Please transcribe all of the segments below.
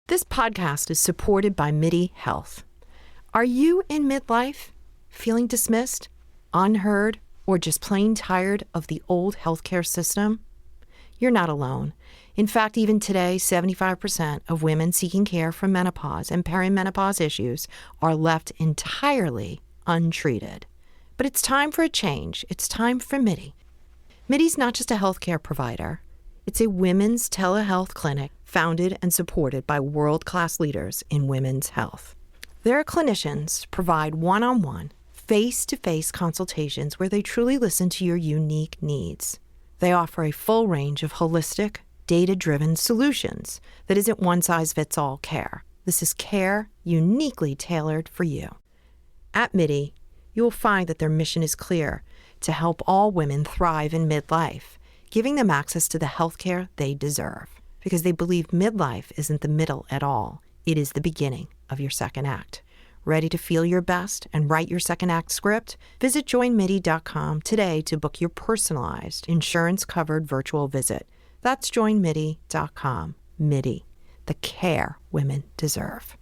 This podcast is supported by MIDI Health. Are you in midlife, feeling dismissed, unheard, or just plain tired of the old healthcare system? You're not alone. In fact, even today, 75% of women seeking care for menopause and perimenopause issues are left entirely untreated. But it's time for a change. It's time for MIDI. MIDI's not just a healthcare provider. It's a women's telehealth clinic founded and supported by world-class leaders in women's health. Their clinicians provide one-on-one, face-to-face consultations where they truly listen to your unique needs. They offer a full range of holistic, data-driven solutions that isn't one-size-fits-all care. This is care uniquely tailored for you. At MIDI, you will find that their mission is clear: to help all women thrive in midlife, giving them access to the healthcare they deserve. Because they believe midlife isn't the middle at all. It is the beginning of your second act. Ready to feel your best and write your second act script? Visit joinmidi.com today to book your personalized, insurance-covered virtual visit. That's joinmidi.com. MIDI, the care women deserve.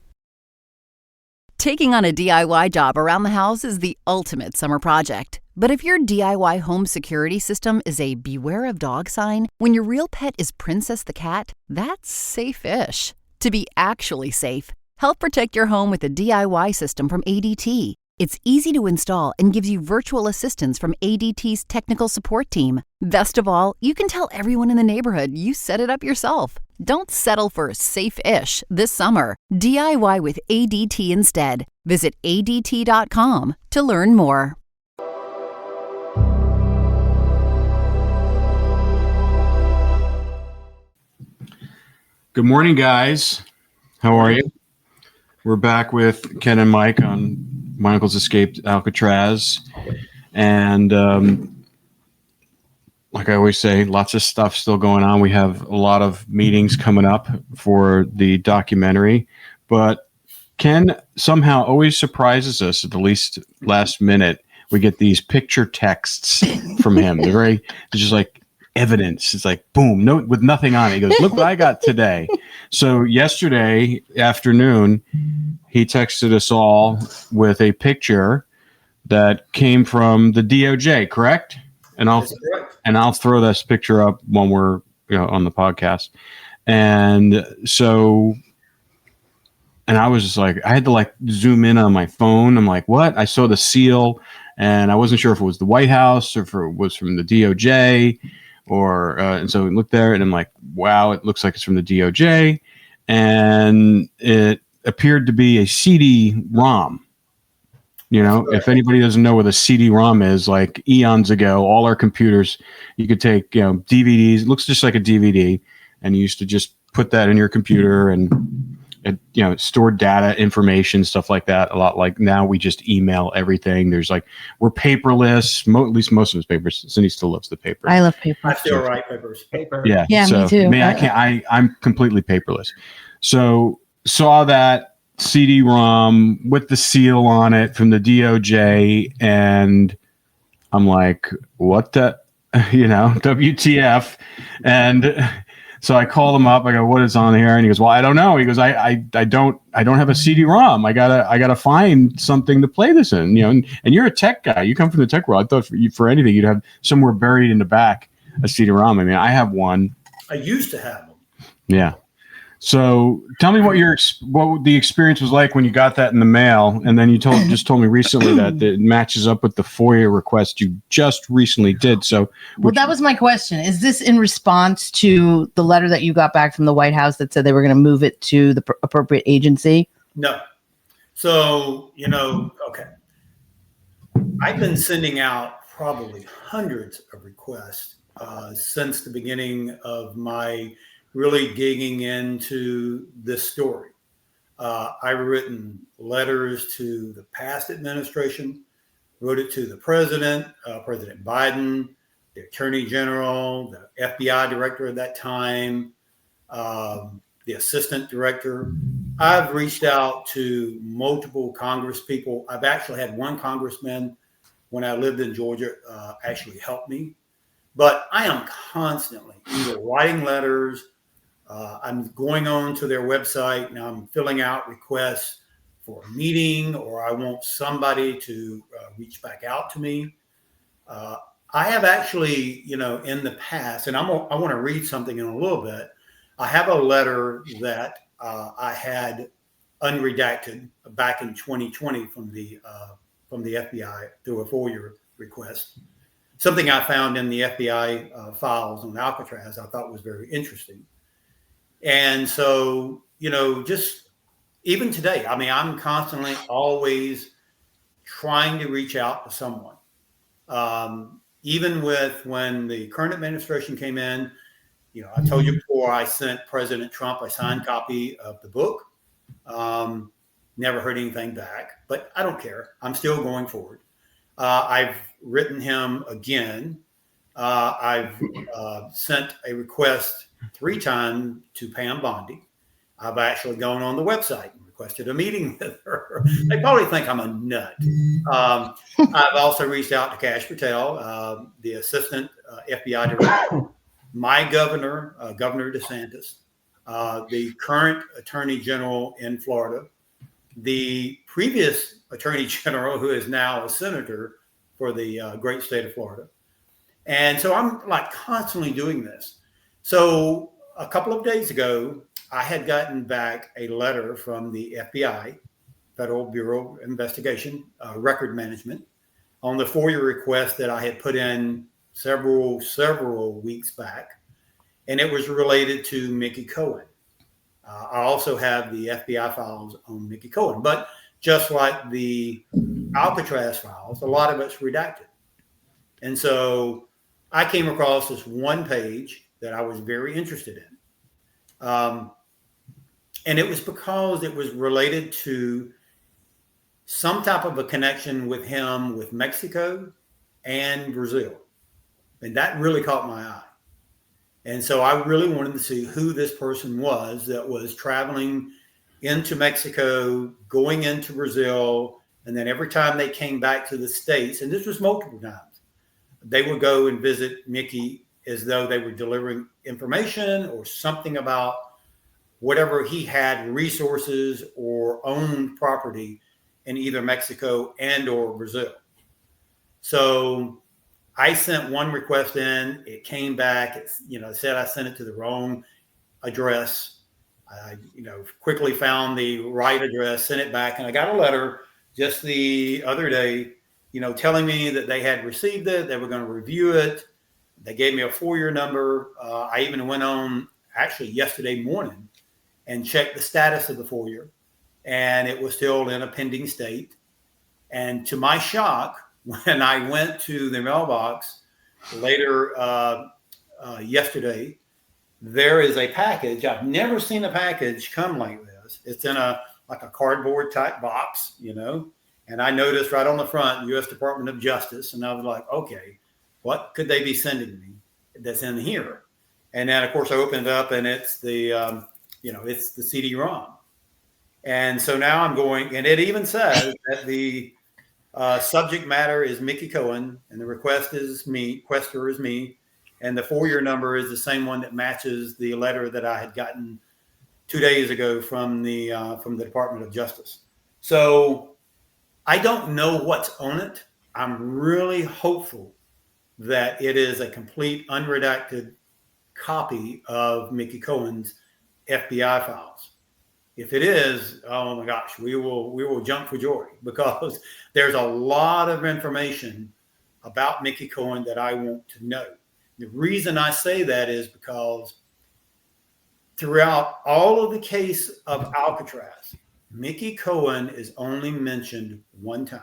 Taking on a DIY job around the house is the ultimate summer project. But if your DIY home security system is a beware of dog sign, when your real pet is Princess the cat, that's safe-ish. To be actually safe, help protect your home with a DIY system from ADT. It's easy to install and gives you virtual assistance from ADT's technical support team. Best of all, you can tell everyone in the neighborhood you set it up yourself. Don't settle for safe-ish this summer. DIY with ADT instead. Visit ADT.com to learn more. Good morning, guys. How are you? We're back with Ken and Mike on My Uncle's Escaped Alcatraz. And like I always say, lots of stuff still going on. We have a lot of meetings coming up for the documentary. But Ken somehow always surprises us at the least last minute. We get these picture texts from him. They're just like evidence. It's like, boom, no, with nothing on it. He goes, look what I got today. So yesterday afternoon, he texted us all with a picture that came from the DOJ, correct? And I'll throw this picture up when we're on the podcast. And so, and I was just like, I had to zoom in on my phone. I'm like, what? I saw the seal, and I wasn't sure if it was the White House or if it was from the DOJ. And so we looked there, and I'm like, wow, it looks like it's from the DOJ. And it appeared to be a CD-ROM. If anybody doesn't know what a CD-ROM is, like eons ago, all our computers, you could take, DVDs. It looks just like a DVD, and you used to just put that in your computer and it stored data, information, stuff like that. A lot like now we just email everything. There's we're paperless. At least most of us papers. Cindy still loves the paper. I love paper. I still write papers. Paper. Yeah, so, me too. I can't. I'm completely paperless. So saw that CD-ROM with the seal on it from the DOJ, and I'm like, what the, WTF? And so I called him up. I go, what is on here? And he goes, well, I don't know. He goes, I don't have a CD-ROM. I gotta find something to play this in. And you're a tech guy. You come from the tech world. I thought for anything you'd have somewhere buried in the back a CD-ROM. I mean, I have one. I used to have them. Yeah. So tell me what the experience was like when you got that in the mail, and then you just told me recently that it matches up with the FOIA request you just recently did. So, that was my question. Is this in response to the letter that you got back from the White House that said they were going to move it to the appropriate agency? No. So okay. I've been sending out probably hundreds of requests since the beginning of my really digging into this story. I've written letters to the past administration, wrote it to the president, President Biden, the attorney general, the FBI director at that time, the assistant director. I've reached out to multiple Congress people. I've actually had one congressman when I lived in Georgia actually help me. But I am constantly either writing letters I'm going on to their website and I'm filling out requests for a meeting, or I want somebody to reach back out to me. I have actually, in the past, and I want to read something in a little bit. I have a letter that I had unredacted back in 2020 from the FBI through a FOIA request. Something I found in the FBI files on Alcatraz I thought was very interesting. And so, just even today, I mean, I'm constantly always trying to reach out to someone. Even with when the current administration came in, I told you before, I sent President Trump a signed copy of the book. Never heard anything back, but I don't care. I'm still going forward. I've written him again. I've sent a request 3 times to Pam Bondi. I've actually gone on the website and requested a meeting with her. They probably think I'm a nut. I've also reached out to Kash Patel, the assistant FBI director, my governor, Governor DeSantis, the current attorney general in Florida, the previous attorney general who is now a senator for the great state of Florida. And so I'm like constantly doing this. So a couple of days ago, I had gotten back a letter from the FBI, Federal Bureau of Investigation, Record Management, on the FOIA request that I had put in several weeks back. And it was related to Mickey Cohen. I also have the FBI files on Mickey Cohen, but just like the Alcatraz files, a lot of it's redacted. And so I came across this one page that I was very interested in. And it was because it was related to some type of a connection with him with Mexico and Brazil. And that really caught my eye. And so I really wanted to see who this person was that was traveling into Mexico, going into Brazil, and then every time they came back to the States, and this was multiple times, they would go and visit Mickey as though they were delivering information or something about whatever he had, resources or owned property in either Mexico and or Brazil. So I sent one request in, it came back, it said I sent it to the wrong address. I, quickly found the right address, sent it back, and I got a letter just the other day, telling me that they had received it, they were going to review it. They gave me a FOIA number. I even went on actually yesterday morning and checked the status of the FOIA, and it was still in a pending state. And to my shock, when I went to the mailbox later yesterday, there is a package. I've never seen a package come like this. It's in a cardboard type box, and I noticed right on the front, U.S. Department of Justice. And I was like, okay, what could they be sending me that's in here? And then of course I opened it up and it's the, it's the CD-ROM. And so now I'm going, and it even says that the subject matter is Mickey Cohen, and the requester is me, and the FOIA number is the same one that matches the letter that I had gotten 2 days ago from the Department of Justice. So I don't know what's on it. I'm really hopeful that it is a complete unredacted copy of Mickey Cohen's FBI files. If it is, oh my gosh, we will jump for joy, because there's a lot of information about Mickey Cohen that I want to know. The reason I say that is because throughout all of the case of Alcatraz, Mickey Cohen is only mentioned one time.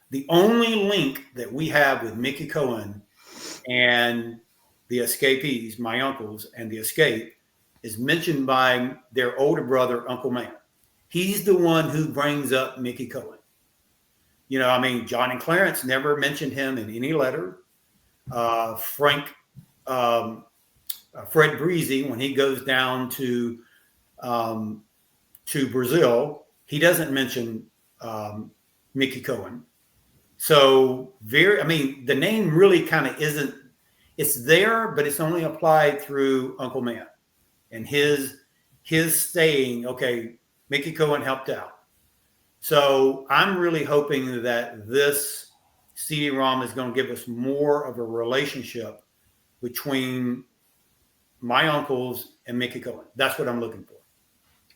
The only link that we have with Mickey Cohen and the escapees, my uncles and the escape, is mentioned by their older brother, Uncle Man. He's the one who brings up Mickey Cohen. John and Clarence never mentioned him in any letter. Fred Breezy, when he goes down to Brazil, he doesn't mention Mickey Cohen. So the name really kind of isn't it's there, but it's only applied through Uncle Man and his saying, okay, Mickey Cohen helped out. So I'm really hoping that this CD-ROM is going to give us more of a relationship between my uncles and Mickey Cohen. That's what I'm looking for.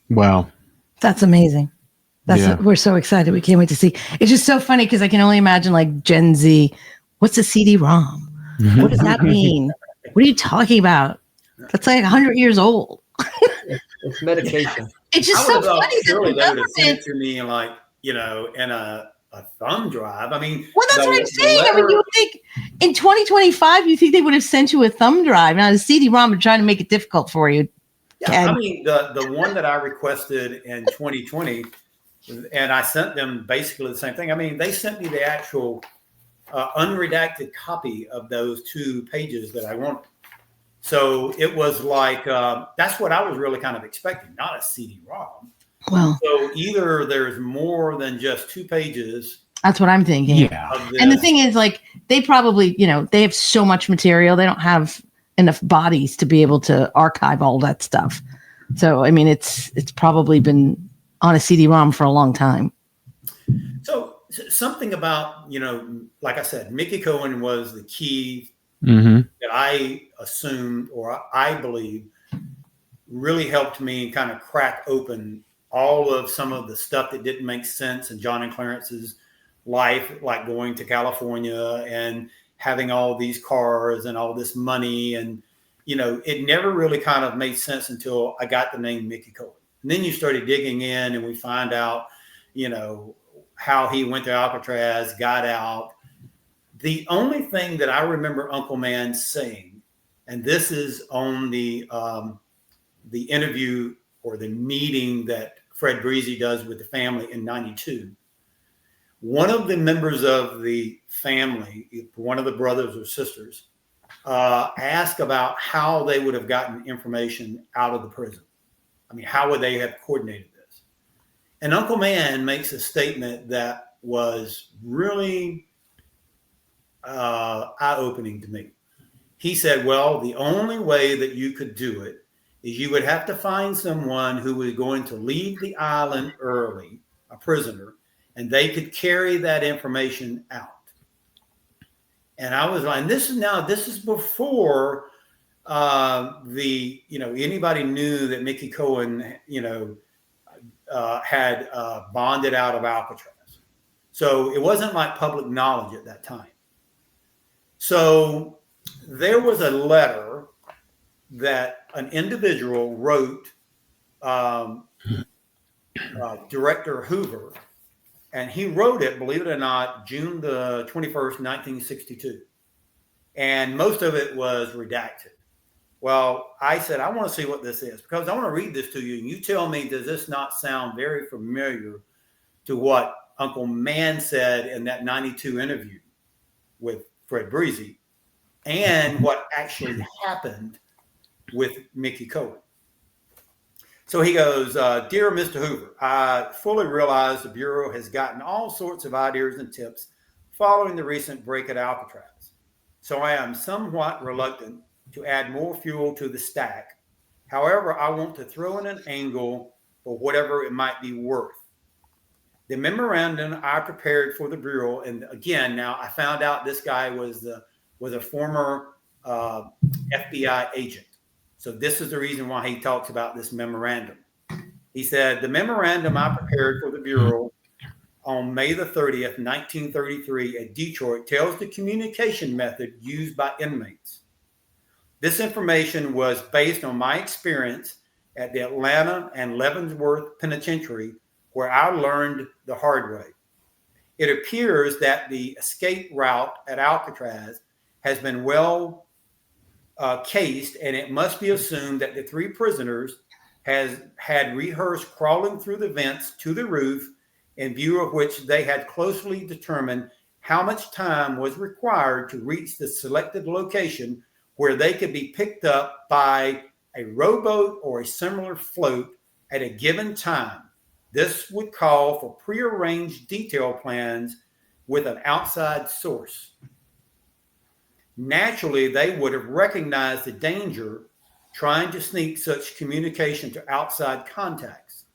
Wow. That's amazing. We're so excited. We can't wait to see. It's just so funny because I can only imagine like Gen Z. What's a CD-ROM? What does that mean? What are you talking about? That's like 100 years old. It's medication. It's just so funny. Surely they would have sent it to me in like, in a thumb drive. I mean, well, that's what I'm saying. I mean, you would think in 2025, you think they would have sent you a thumb drive, not a CD-ROM, and trying to make it difficult for you. Yeah, I mean, the one that I requested in 2020, and I sent them basically the same thing. I mean, they sent me the actual unredacted copy of those 2 pages that I wanted. So it was like, that's what I was really kind of expecting, not a CD-ROM. Well, so either there's more than just 2 pages. That's what I'm thinking. Yeah. And the thing is, like, they probably, they have so much material. They don't have enough bodies to be able to archive all that stuff. So, I mean, it's probably been on a CD-ROM for a long time. So something about, like I said, Mickey Cohen was the key Mm-hmm. that I assumed, or I believe, really helped me kind of crack open all of some of the stuff that didn't make sense in John and Clarence's life, like going to California and having all these cars and all this money. And, it never really kind of made sense until I got the name Mickey Cohen. And then you started digging in and we find out, how he went to Alcatraz, got out. The only thing that I remember Uncle Man saying, and this is on the interview or the meeting that Fred Breezy does with the family in 92. One of the members of the family, one of the brothers or sisters, asked about how they would have gotten information out of the prison. I mean, how would they have coordinated this? And Uncle Man makes a statement that was really eye-opening to me. He said, well, the only way that you could do it is you would have to find someone who was going to leave the island early, a prisoner, and they could carry that information out. And I was like, this is before anybody knew that Mickey Cohen, had bonded out of Alcatraz. So it wasn't like public knowledge at that time. So there was a letter that an individual wrote Director Hoover, and he wrote it, believe it or not, June the 21st, 1962. And most of it was redacted. Well, I said, I want to see what this is because I want to read this to you. And you tell me, does this not sound very familiar to what Uncle Man said in that 92 interview with Fred Breezy and what actually happened with Mickey Cohen? So he goes, Dear Mr. Hoover, I fully realize the Bureau has gotten all sorts of ideas and tips following the recent break at Alcatraz. So I am somewhat reluctant to add more fuel to the stack. However, I want to throw in an angle for whatever it might be worth. The memorandum I prepared for the Bureau, and again, now I found out this guy was a former FBI agent. So this is the reason why he talks about this memorandum. He said, the memorandum I prepared for the Bureau on May the 30th, 1933 at Detroit tells the communication method used by inmates. This information was based on my experience at the Atlanta and Leavenworth Penitentiary, where I learned the hard way. It appears that the escape route at Alcatraz has been well cased, and it must be assumed that the 3 prisoners had rehearsed crawling through the vents to the roof, in view of which they had closely determined how much time was required to reach the selected location where they could be picked up by a rowboat or a similar float at a given time. This would call for prearranged detail plans with an outside source. naturally they would have recognized the danger trying to sneak such communication to outside contacts.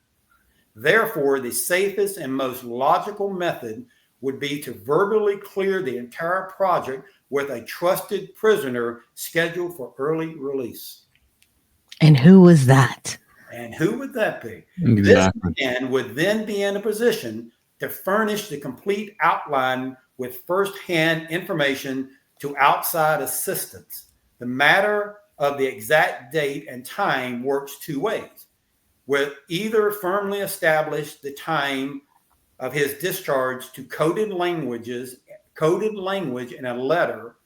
Therefore, the safest and most logical method would be to verbally clear the entire project with a trusted prisoner scheduled for early release. And who was that? And who would that be? Exactly. This man would then be in a position to furnish the complete outline with firsthand information to outside assistants. The matter of the exact date and time works two ways. With either firmly establish the time of his discharge to coded language in a letter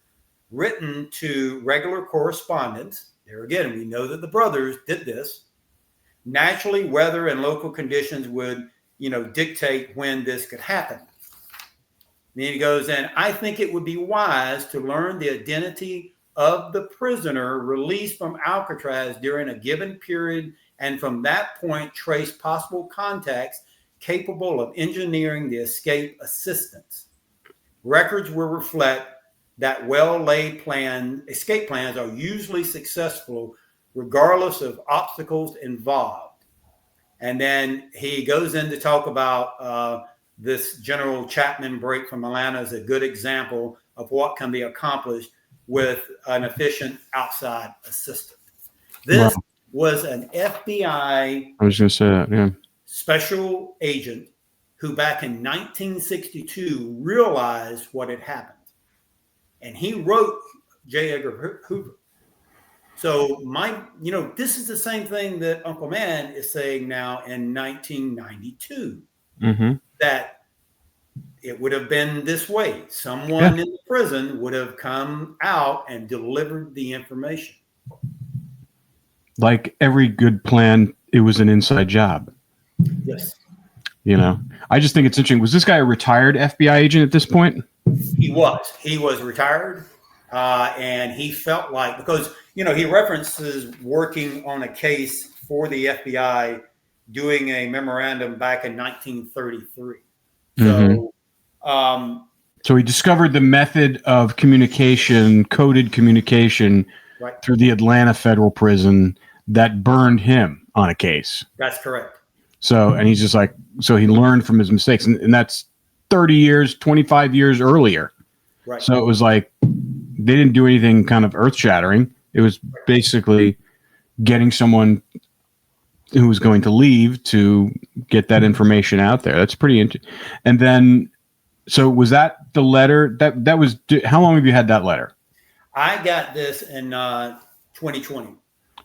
written to regular correspondence. There again, we know that the brothers did this. Naturally, weather and local conditions would, dictate when this could happen. Then he goes, and I think it would be wise to learn the identity of the prisoner released from Alcatraz during a given period, and from that point trace possible contacts capable of engineering the escape assistance. Records will reflect that well-laid escape plans are usually successful regardless of obstacles involved. And then he goes in to talk about this General Chapman break from Atlanta is a good example of what can be accomplished with an efficient outside assistant. This was an FBI I was going to say that, yeah. special agent who back in 1962 realized what had happened. And he wrote J. Edgar Hoover. So this is the same thing that Uncle Man is saying now in 1992, that it would have been this way. Someone in the prison would have come out and delivered the information. Like every good plan, it was an inside job. Yes. I just think it's interesting. Was this guy a retired FBI agent at this point? He was retired. And he felt like, because, he references working on a case for the FBI, doing a memorandum back in 1933. So he discovered the method of communication, coded communication, through the Atlanta federal prison that burned him on a case. That's correct. So, and he's just like, so he learned from his mistakes, and that's 30 years, 25 years earlier. Right. So it was like, they didn't do anything kind of earth shattering. It was basically getting someone who was going to leave to get that information out there. That's pretty interesting. And then, so was that the letter that was, how long have you had that letter? I got this in 2020.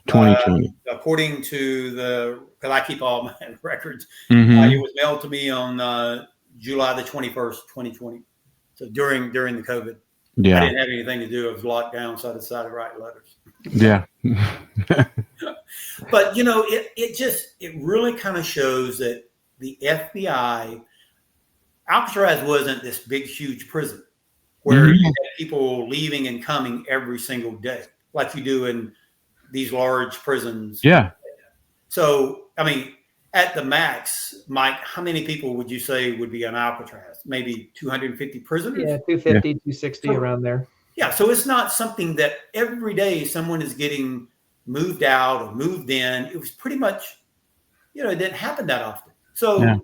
2020. According to because I keep all my records, it was mailed to me on July the 21st, 2020. So during the COVID. Yeah. I didn't have anything to do. I was locked down, so I decided to write letters. Yeah. But, it really kind of shows that the FBI, Alcatraz wasn't this big, huge prison where you had people leaving and coming every single day, like you do in these large prisons. Yeah. So, at the max, Mike, how many people would you say would be on Alcatraz? Maybe 250 prisoners? Yeah, 250, 260 around there. Yeah, so it's not something that every day someone is getting moved out or moved in. It was pretty much, it didn't happen that often. So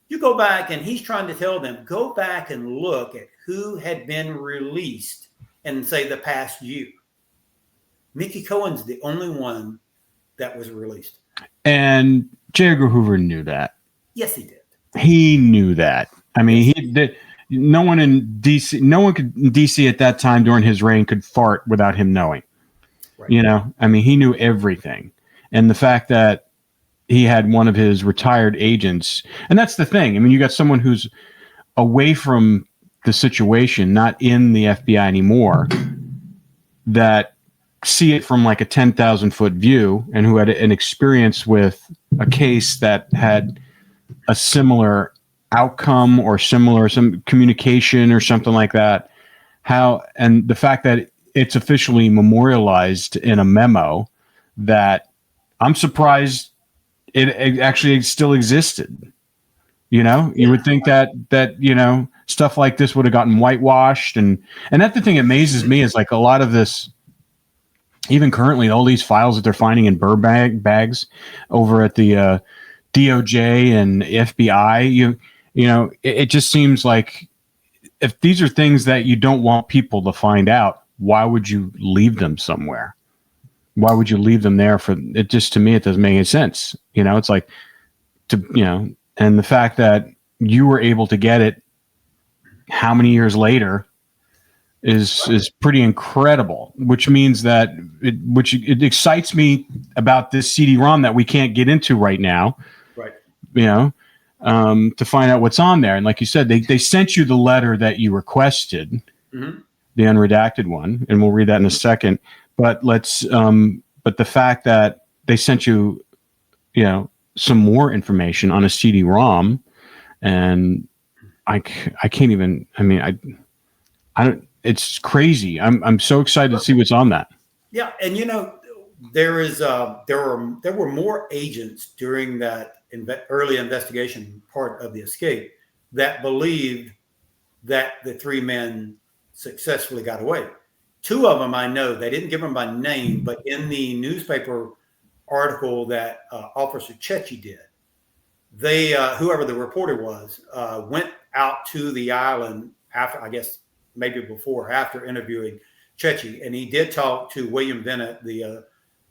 you go back and he's trying to tell them, go back and look at who had been released in, say, the past year. Mickey Cohen's the only one that was released. And J. Edgar Hoover knew that. Yes, he did. He knew that. No one in DC at that time during his reign could fart without him knowing. Right. He knew everything. And the fact that he had one of his retired agents, and that's the thing. You got someone who's away from the situation, not in the FBI anymore, that see it from like a 10,000 foot view, and who had an experience with a case that had a similar outcome or some communication or something like that. And the fact that it's officially memorialized in a memo, that I'm surprised it actually still existed. You would think that stuff like this would have gotten whitewashed, and that's the thing that amazes me is like a lot of this, even currently, all these files that they're finding in bags over at the DOJ and FBI. It just seems like if these are things that you don't want people to find out, why would you leave them somewhere? Why would you leave them there for it? Just to me, it doesn't make any sense. It's like and the fact that you were able to get it how many years later is pretty incredible, which means that it excites me about this CD-ROM that we can't get into right now. Right. To find out what's on there. And like you said, they sent you the letter that you requested, the unredacted one, and we'll read that in a second. But but the fact that they sent you, some more information on a CD-ROM, and I can't even. I mean, I don't. It's crazy. I'm so excited to see what's on that. Yeah, and there were more agents during that early investigation part of the escape that believed that the three men successfully got away. Two of them I know, they didn't give them by name, but in the newspaper article that Officer Chechi did, they whoever the reporter was went out to the island after, I guess maybe before or after interviewing Chechi, and he did talk to William Bennett.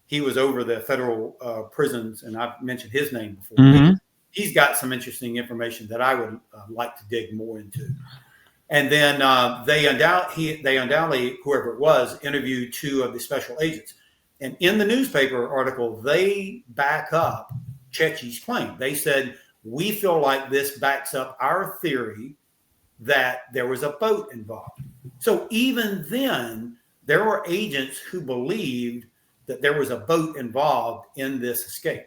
He was over the federal prisons, and I've mentioned his name before. Mm-hmm. He's got some interesting information that I would like to dig more into. And then they undoubtedly, whoever it was, interviewed two of the special agents. And in the newspaper article, they back up Chechi's claim. They said, we feel like this backs up our theory that there was a boat involved. So even then, there were agents who believed that there was a boat involved in this escape,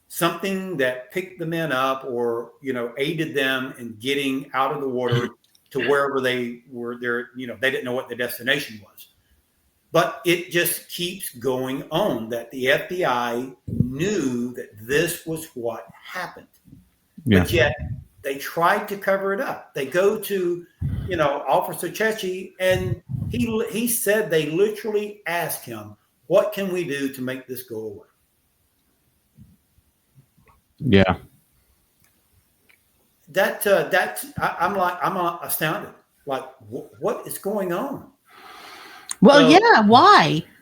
something that picked the men up or, aided them in getting out of the water to wherever they were there. They didn't know what the destination was, but it just keeps going on that the FBI knew that this was what happened, but yet they tried to cover it up. They go to, Officer Chechi, and he said they literally asked him, what can we do to make this go away? Yeah. I'm astounded. Like, what is going on? Well,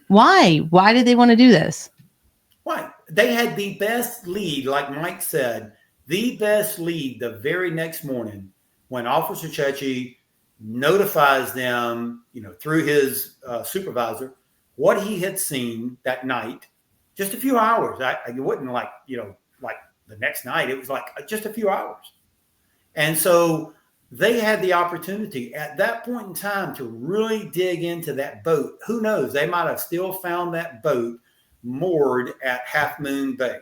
Why did they want to do this? Why? They had the best lead, like Mike said, the best lead the very next morning when Officer Chechi notifies them, through his supervisor, what he had seen that night, just a few hours. It wasn't like the next night. It was like just a few hours. And so they had the opportunity at that point in time to really dig into that boat. Who knows? They might have still found that boat moored at Half Moon Bay.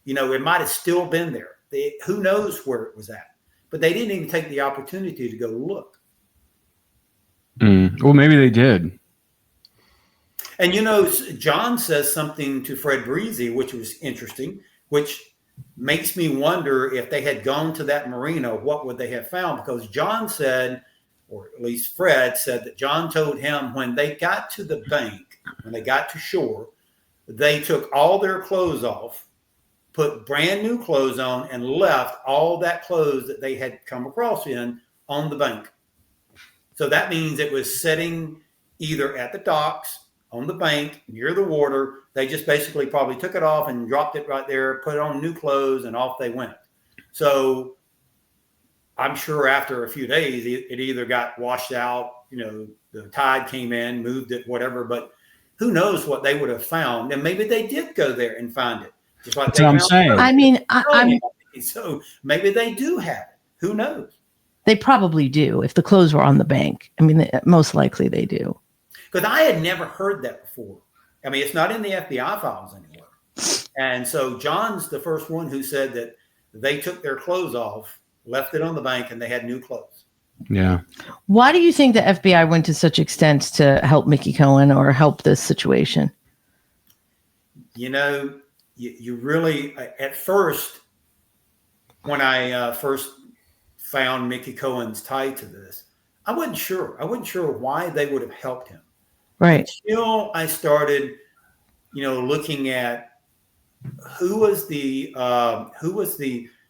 It might have still been there. Who knows where it was at? But they didn't even take the opportunity to go look. Well, maybe they did. And, John says something to Fred Breezy, which was interesting, which makes me wonder if they had gone to that marina, what would they have found? Because John said, or at least Fred said, that John told him when they got to the bank, when they got to shore, they took all their clothes off, put brand new clothes on, and left all that clothes that they had come across in on the bank. So that means it was sitting either at the docks, on the bank, near the water. They just basically probably took it off and dropped it right there, put it on new clothes, and off they went. So I'm sure after a few days, it either got washed out, the tide came in, moved it, whatever, but who knows what they would have found. And maybe they did go there and find it. Just like that's what I'm saying. I mean, so maybe they do have it. Who knows? They probably do if the clothes were on the bank. I mean, most likely they do. Because I had never heard that before. I mean, it's not in the FBI files anywhere. And so John's the first one who said that they took their clothes off, left it on the bank, and they had new clothes. Yeah. Why do you think the FBI went to such extents to help Mickey Cohen or help this situation? You really, at first, when I first found Mickey Cohen's tie to this, I wasn't sure. I wasn't sure why they would have helped him. Right. Until I started, looking at who was the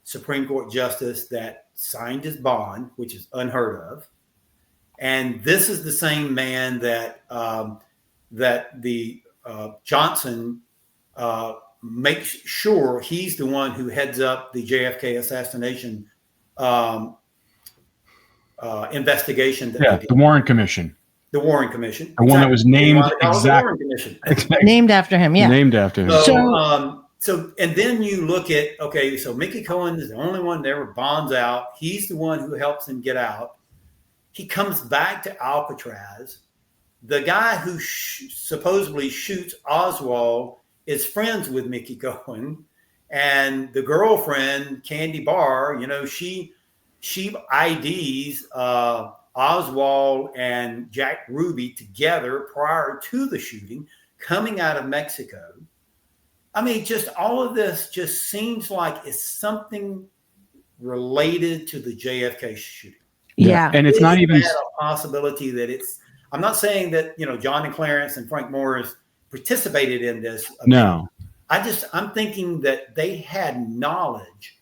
Supreme Court justice that signed his bond, which is unheard of. And this is the same man that the Johnson makes sure he's the one who heads up the JFK assassination investigation. The Warren Commission. The Warren Commission. The one that was named named after him. Yeah. Named after him. So, and then you look at, so Mickey Cohen is the only one that ever bonds out. He's the one who helps him get out. He comes back to Alcatraz. The guy who supposedly shoots Oswald is friends with Mickey Cohen. And the girlfriend, Candy Barr, she IDs Oswald and Jack Ruby together prior to the shooting, coming out of Mexico. I mean, just all of this just seems like it's something related to the JFK shooting. Yeah. And it's not even a possibility that I'm not saying that, John and Clarence and Frank Morris participated in this. No. I'm thinking that they had knowledge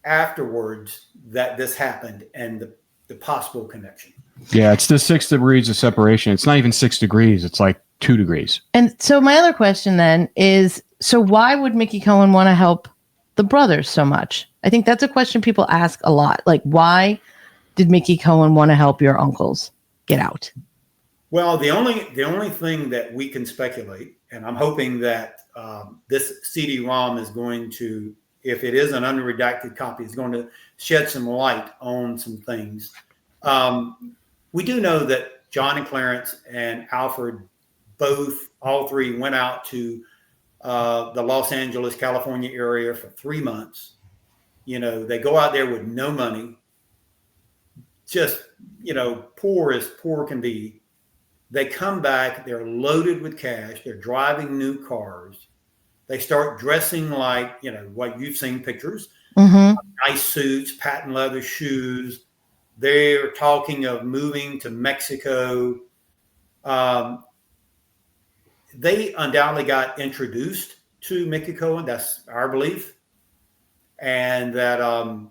afterwards that this happened and the possible connection. Yeah, it's the 6 degrees of separation. It's not even 6 degrees. It's like 2 degrees. And so my other question then is, so why would Mickey Cohen want to help the brothers so much? I think that's a question people ask a lot. Like, why did Mickey Cohen want to help your uncles get out? Well, the only thing that we can speculate, and I'm hoping that this CD-ROM is going to, if it is an unredacted copy, is going to shed some light on some things. We do know that John and Clarence and Alfred all three went out to the Los Angeles, California area for 3 months. They go out there with no money, just, poor as poor can be. They come back, they're loaded with cash, they're driving new cars. They start dressing like, what you've seen pictures, nice suits, patent leather shoes. They're talking of moving to Mexico. They undoubtedly got introduced to Mickey Cohen. That's our belief. And that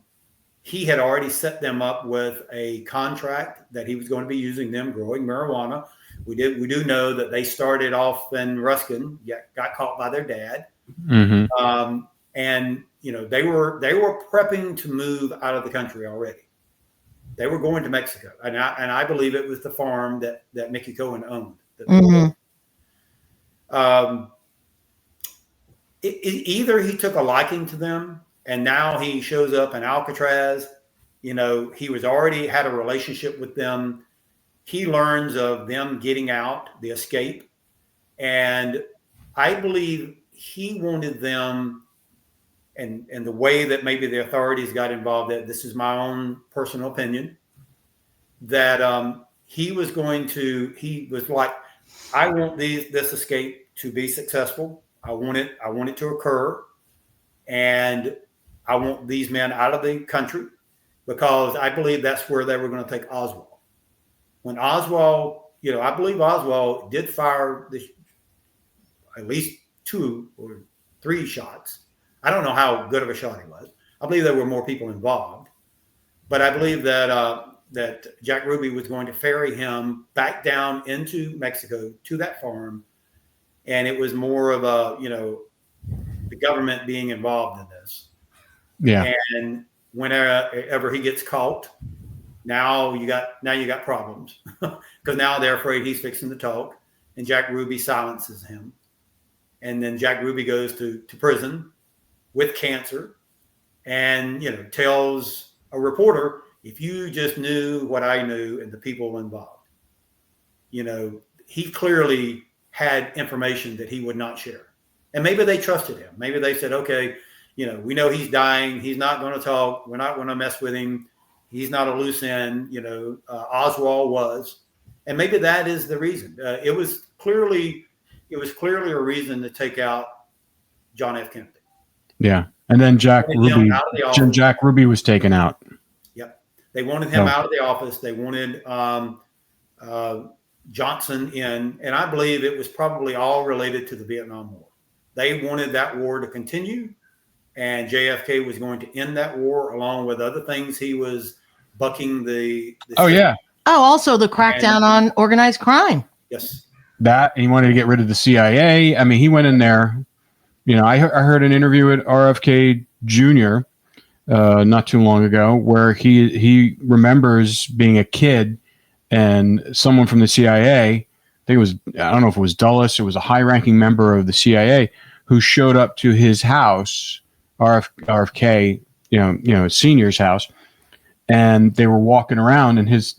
he had already set them up with a contract that he was going to be using them growing marijuana. We do know that they started off in Ruskin, got caught by their dad. Mm-hmm. And they were prepping to move out of the country already. They were going to Mexico, and I believe it was the farm that Mickey Cohen owned. Either he took a liking to them, and now he shows up in Alcatraz. He was already had a relationship with them. He learns of them getting out, the escape, and I believe he wanted them. And the way that maybe the authorities got involved, that this is my own personal opinion, that he was like, I want this escape to be successful. I want it to occur. And I want these men out of the country, because I believe that's where they were going to take Oswald. When Oswald, I believe Oswald did fire at least 2 or 3 shots. I don't know how good of a shot he was. I believe there were more people involved, but I believe that Jack Ruby was going to ferry him back down into Mexico to that farm, and it was more of the government being involved in this. Yeah. And whenever he gets caught, now you got problems, because now they're afraid he's fixing to talk, and Jack Ruby silences him, and then Jack Ruby goes to prison with cancer, and tells a reporter, if you just knew what I knew and the people involved, he clearly had information that he would not share. And maybe they trusted him. Maybe they said, okay, we know he's dying. He's not going to talk. We're not going to mess with him. He's not a loose end. Oswald was. And maybe that is the reason. It was clearly a reason to take out John F. Kennedy. Yeah. And then Jack wanted him Ruby, out of the office. Jack Ruby was taken out. Yep. They wanted him out of the office. They wanted Johnson in, and I believe it was probably all related to the Vietnam War. They wanted that war to continue, and JFK was going to end that war along with other things. He was bucking the yeah. Oh, also the crackdown on organized crime. Yes. That, and he wanted to get rid of the CIA. I mean, he went in there. You know, I heard an interview with RFK Jr. Not too long ago where he remembers being a kid and someone from the CIA, I think it was, I don't know if it was Dulles, it was a high-ranking member of the CIA who showed up to his house, RFK, senior's house, and they were walking around, and his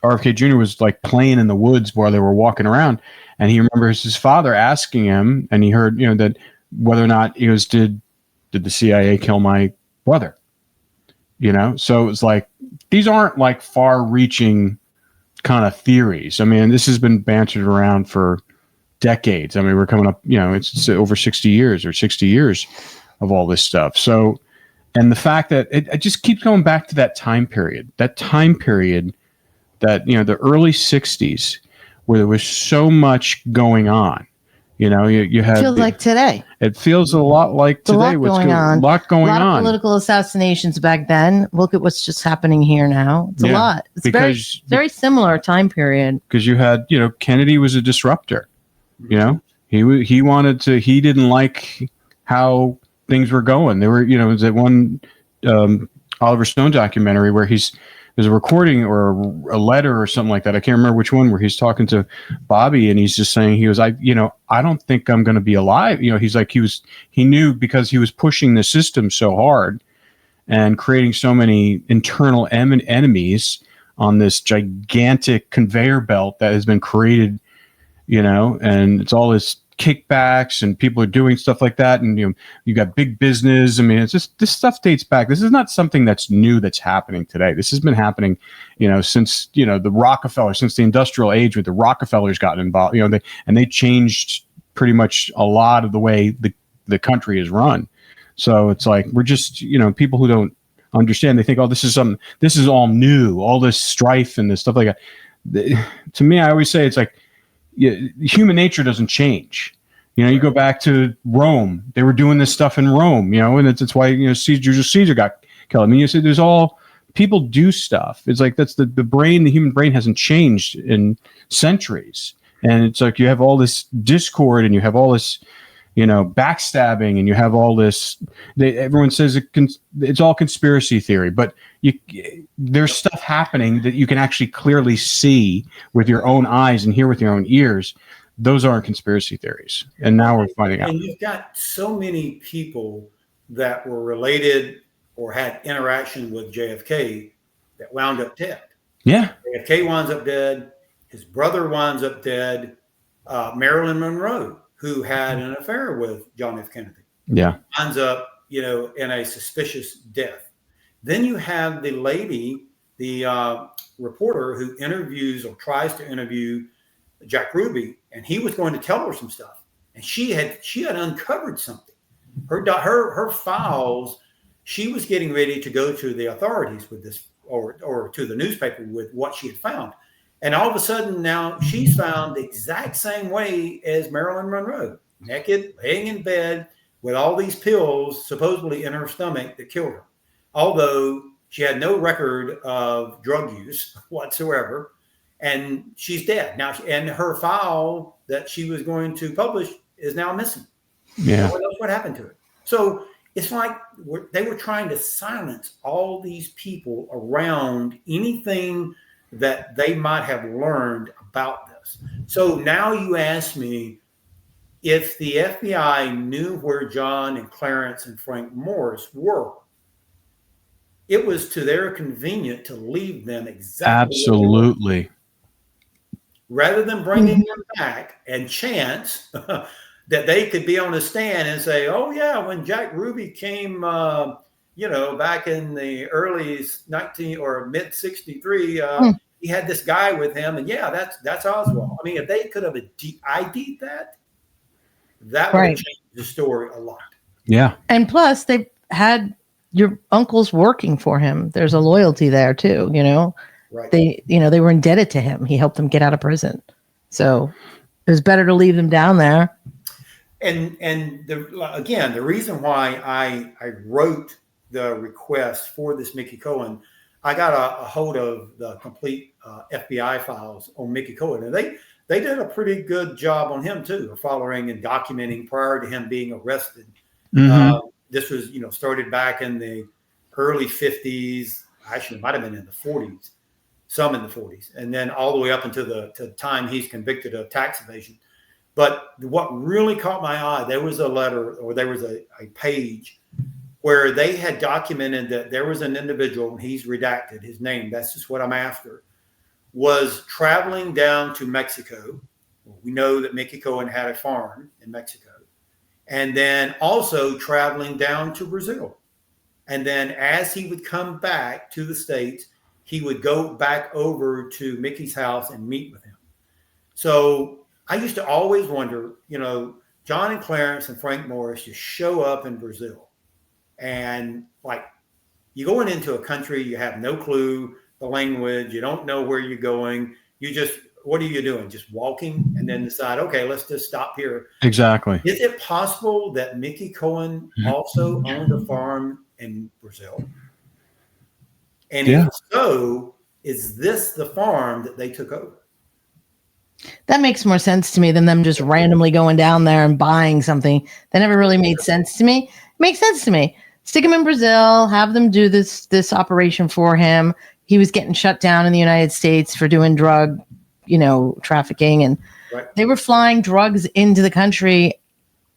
RFK Jr. was like playing in the woods while they were walking around, and he remembers his father asking him, and he heard, that whether or not he was, did the CIA kill my brother? So it was like, these aren't like far-reaching kind of theories. I mean, this has been bantered around for decades. I mean, we're coming up, it's over 60 years of all this stuff. So, and the fact that it just keeps going back to that time period that, the early 60s, where there was so much going on. You had. Feels like today. It feels a lot like today. A lot going on. Of political assassinations back then. Look at what's just happening here now. It's a lot. It's very similar time period. Because you had, Kennedy was a disruptor. He wanted to. He didn't like how things were going. There were, was that one Oliver Stone documentary where there's a recording or a letter or something like that. I can't remember which one, where he's talking to Bobby and he's just saying, I don't think I'm going to be alive. He's like, he knew, because he was pushing the system so hard and creating so many internal enemies on this gigantic conveyor belt that has been created, and it's all this kickbacks and people are doing stuff like that, and you got big business. I mean, it's just, this stuff dates back. This is not something that's new that's happening today. This has been happening since the Rockefeller, since the industrial age, with the Rockefellers gotten involved, and they changed pretty much a lot of the way the country is run. So it's like, we're just, people who don't understand, they think, oh, this is all new, all this strife and this stuff like that. To me, I always say, it's like, human nature doesn't change. You go back to Rome, they were doing this stuff in Rome, and it's why, Caesar got killed. I mean, you see, there's all, people do stuff. It's like, that's the human brain hasn't changed in centuries. And it's like, you have all this discord and you have all this, backstabbing, and you have all this, everyone says it's all conspiracy theory, but there's stuff happening that you can actually clearly see with your own eyes and hear with your own ears. Those aren't conspiracy theories. And now we're finding out. And you've got so many people that were related or had interaction with JFK that wound up dead. Yeah. JFK winds up dead. His brother winds up dead. Marilyn Monroe, who had an affair with John F. Kennedy, winds up, in a suspicious death. Then you have the lady, the reporter who interviews or tries to interview Jack Ruby, and he was going to tell her some stuff, and she had uncovered something. Her files. She was getting ready to go to the authorities with this, or to the newspaper with what she had found. And all of a sudden now she's found the exact same way as Marilyn Monroe, naked, laying in bed with all these pills supposedly in her stomach that killed her. Although she had no record of drug use whatsoever, and she's dead now. And her file that she was going to publish is now missing. Yeah. No one knows what happened to it. So it's like they were trying to silence all these people around anything that they might have learned about this. So now you ask me, if the FBI knew where John and Clarence and Frank Morris were, it was to their convenience to leave them exactly. Absolutely. Rather than bringing them back and chance that they could be on a stand and say, oh yeah, when Jack Ruby came, back in the early 19 or mid 63, he had this guy with him, and that's Oswald. I mean, if they could have ID'd that would have changed the story a lot. Yeah. And plus, they had your uncles working for him. There's a loyalty there too, you know. Right. They were indebted to him. He helped them get out of prison. So it was better to leave them down there. And the reason why I wrote the request for this Mickey Cohen, I got a hold of the complete FBI files on Mickey Cohen, and they did a pretty good job on him too, of following and documenting prior to him being arrested. This was, started back in the early 50s. Actually, it might have been in the 40s, some in the 40s, and then all the way up until the time he's convicted of tax evasion. But what really caught my eye, there was a letter, or there was a page where they had documented that there was an individual, and he's redacted his name, that's just what I'm after, was traveling down to Mexico. We know that Mickey Cohen had a farm in Mexico. And then also traveling down to Brazil. And then as he would come back to the States, he would go back over to Mickey's house and meet with him. So I used to always wonder, John and Clarence and Frank Morris just show up in Brazil. And like, you're going into a country, you have no clue the language, you don't know where you're going. What are you doing? Just walking and then decide, okay, let's just stop here. Exactly. Is it possible that Mickey Cohen also owned a farm in Brazil? And if so, is this the farm that they took over? That makes more sense to me than them just randomly going down there and buying something. That never really made sense to me. It makes sense to me. Stick him in Brazil, have them do this operation for him. He was getting shut down in the United States for doing drug, trafficking. And they were flying drugs into the country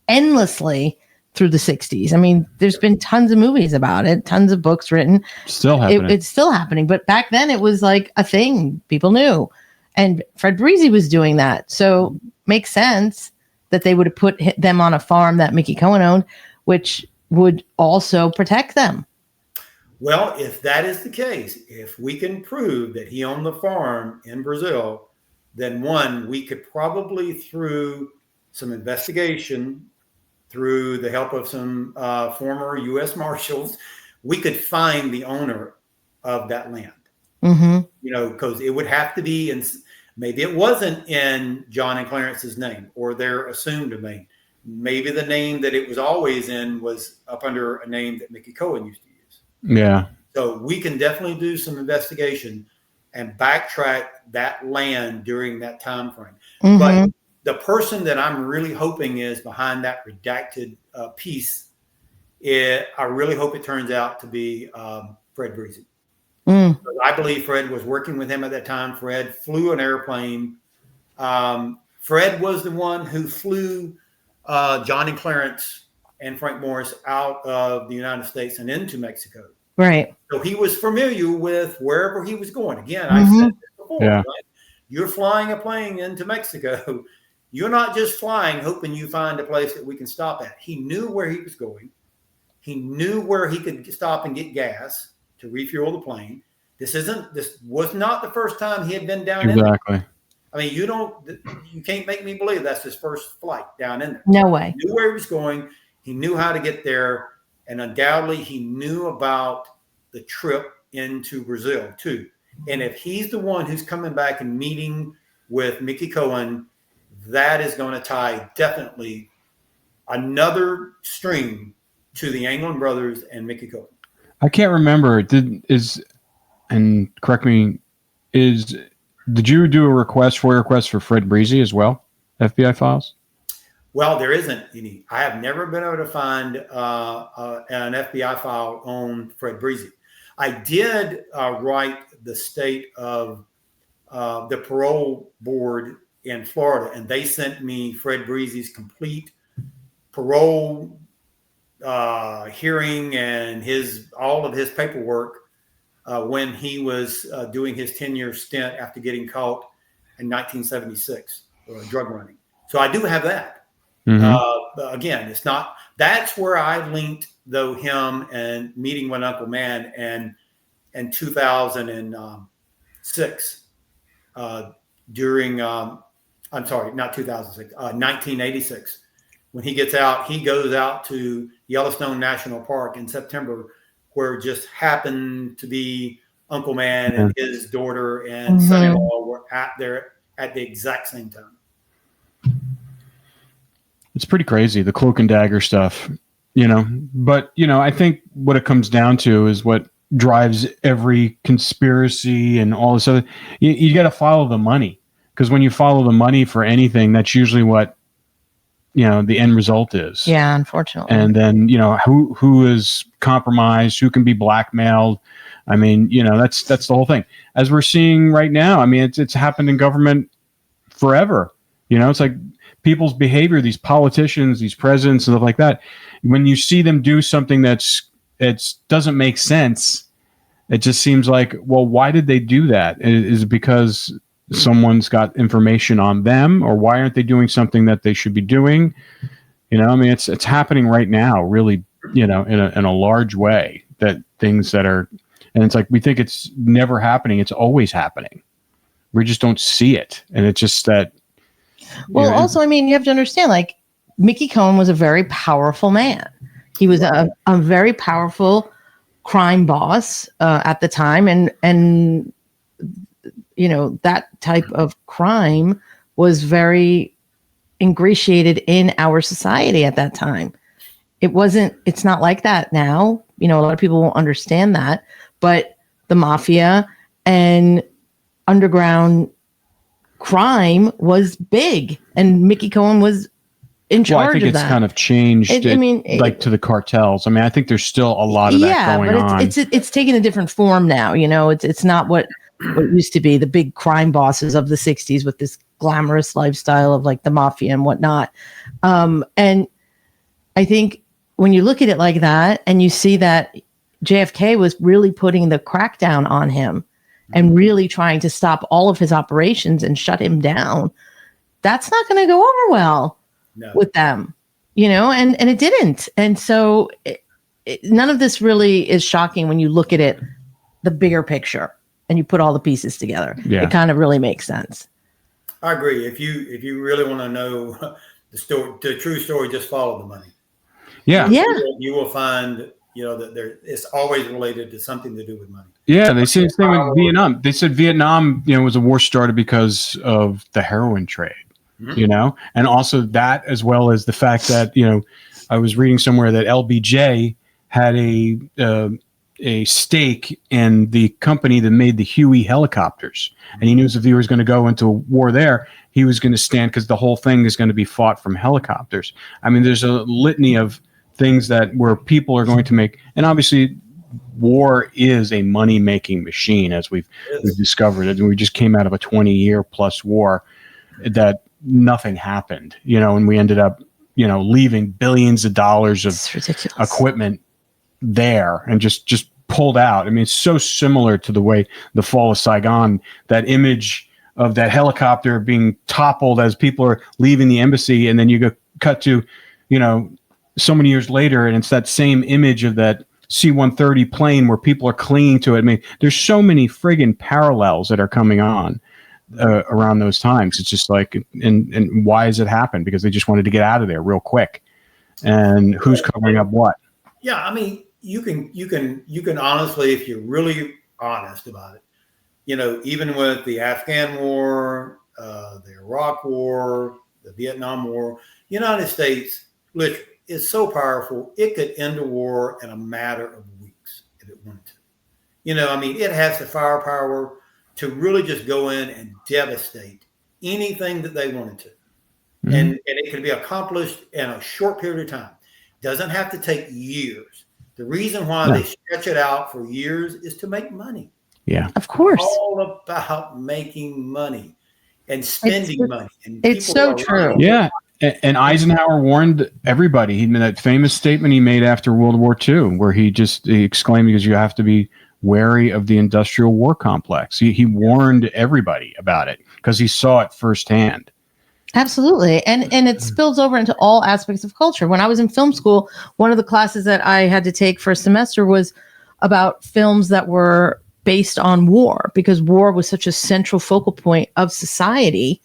endlessly through the 60s. I mean, there's been tons of movies about it, tons of books written. Still happening. It's still happening. But back then it was like a thing people knew. And Fred Breezy was doing that. So makes sense that they would have put them on a farm that Mickey Cohen owned, which would also protect them. Well, if that is the case, if we can prove that he owned the farm in Brazil, then we could probably, through some investigation, through the help of some former U.S. Marshals, we could find the owner of that land. Because it would have to be in, maybe it wasn't in John and Clarence's name or their assumed name. Maybe the name that it was always in was up under a name that Mickey Cohen used to use. Yeah. So we can definitely do some investigation and backtrack that land during that time frame. But the person that I'm really hoping is behind that redacted piece, I really hope it turns out to be Fred Breezy. I believe Fred was working with him at that time. Fred flew an airplane. Fred was the one who flew John and Clarence and Frank Morris out of the United States and into Mexico. Right. So he was familiar with wherever he was going. Again, I said this before, right? You're flying a plane into Mexico. You're not just flying, hoping you find a place that we can stop at. He knew where he was going. He knew where he could stop and get gas to refuel the plane. This was not the first time he had been down in there. I mean, you can't make me believe that's his first flight down in there. No way. He knew where he was going. He knew how to get there. And undoubtedly, he knew about the trip into Brazil, too. And if he's the one who's coming back and meeting with Mickey Cohen, that is going to tie definitely another string to the Anglin brothers and Mickey Cohen. I can't remember. And correct me, did you do a request for Fred Breezy as well? FBI files? Well, there isn't any. I have never been able to find an FBI file on Fred Breezy. I did write the state of the parole board in Florida, and they sent me Fred Breezy's complete parole hearing and all of his paperwork when he was doing his 10-year stint after getting caught in 1976 drug running. So I do have that. Again, it's not. That's where I linked though him and meeting with Uncle Man and 2006 during. I'm sorry, not 2006. 1986 when he gets out, he goes out to Yellowstone National Park in September, where just happened to be Uncle Man and his daughter and son-in-law were at there at the exact same time. It's pretty crazy, the cloak and dagger stuff, but I think what it comes down to is what drives every conspiracy and all this other, you got to follow the money, because when you follow the money for anything, that's usually what the end result is. Yeah, unfortunately. And then who is compromised, who can be blackmailed. I mean, that's the whole thing, as we're seeing right now. I mean, it's happened in government forever. It's like people's behavior, these politicians, these presidents, and stuff like that. When you see them do something it doesn't make sense, it just seems like, well, why did they do that? Is it because someone's got information on them, or why aren't they doing something that they should be doing? I mean, it's happening right now, really, in a large way, that things that are, and it's like, we think it's never happening. It's always happening. We just don't see it. And it's just that. Well, also, I mean, you have to understand, like, Mickey Cohen was a very powerful man. He was a very powerful crime boss at the time. And that type of crime was very ingratiated in our society at that time. It's not like that now. A lot of people won't understand that, but the mafia and underground crime was big, and Mickey Cohen was in charge of that. I think it's kind of changed. To the cartels. I mean, I think there's still a lot of that going on. It's taken a different form now. It's not what it used to be. The big crime bosses of the '60s with this glamorous lifestyle of like the mafia and whatnot. And I think when you look at it like that, and you see that JFK was really putting the crackdown on him and really trying to stop all of his operations and shut him down, that's not going to go over well with them, and it didn't. And so none of this really is shocking when you look at it, the bigger picture, and you put all the pieces together. Yeah. It kind of really makes sense. I agree. If you really want to know the true story, just follow the money. Yeah. You will find, that it's always related to something to do with money. Yeah, they say the same with Vietnam. They said Vietnam, was a war started because of the heroin trade, and also that, as well as the fact that, I was reading somewhere that LBJ had a stake in the company that made the Huey helicopters. And he knew if he was going to go into a war there, he was going to stand, because the whole thing is going to be fought from helicopters. I mean, there's a litany of things where people are going to make, and obviously war is a money-making machine, as we've discovered it. And we just came out of a 20-year plus war that nothing happened, and we ended up, leaving billions of dollars of equipment there and just pulled out. I mean, it's so similar to the way the fall of Saigon, that image of that helicopter being toppled as people are leaving the embassy, and then you go cut to, so many years later, and it's that same image of that C-130 plane where people are clinging to it. I mean, there's so many friggin' parallels that are coming on around those times. It's just like, and why has it happened? Because they just wanted to get out of there real quick. And who's covering up what? Yeah, I mean, you can honestly, if you're really honest about it, even with the Afghan War, the Iraq War, the Vietnam War, United States literally is so powerful, it could end a war in a matter of weeks if it wanted to. I mean, it has the firepower to really just go in and devastate anything that they wanted to. Mm-hmm. And it can be accomplished in a short period of time. Doesn't have to take years. The reason why they stretch it out for years is to make money. Yeah, of course. It's all about making money and spending money. And it's so true. Yeah. And Eisenhower warned everybody. He made that famous statement he made after World War II, where he exclaimed, because you have to be wary of the industrial war complex. He warned everybody about it because he saw it firsthand. Absolutely. And it spills over into all aspects of culture. When I was in film school, one of the classes that I had to take for a semester was about films that were based on war, because war was such a central focal point of society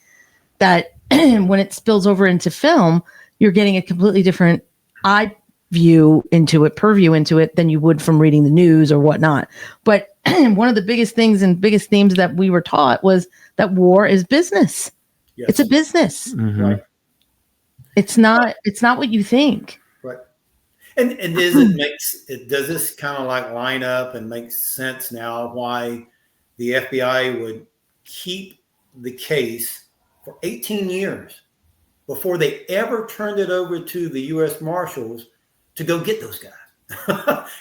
that when it spills over into film, you're getting a completely different eye view into it, purview into it than you would from reading the news or whatnot. But one of the biggest things and biggest themes that we were taught was that war is business. Yes. It's a business. Mm-hmm. Right. It's not what you think. Right. And does this kind of like line up and make sense now why the FBI would keep the case for 18 years before they ever turned it over to the U.S. Marshals to go get those guys?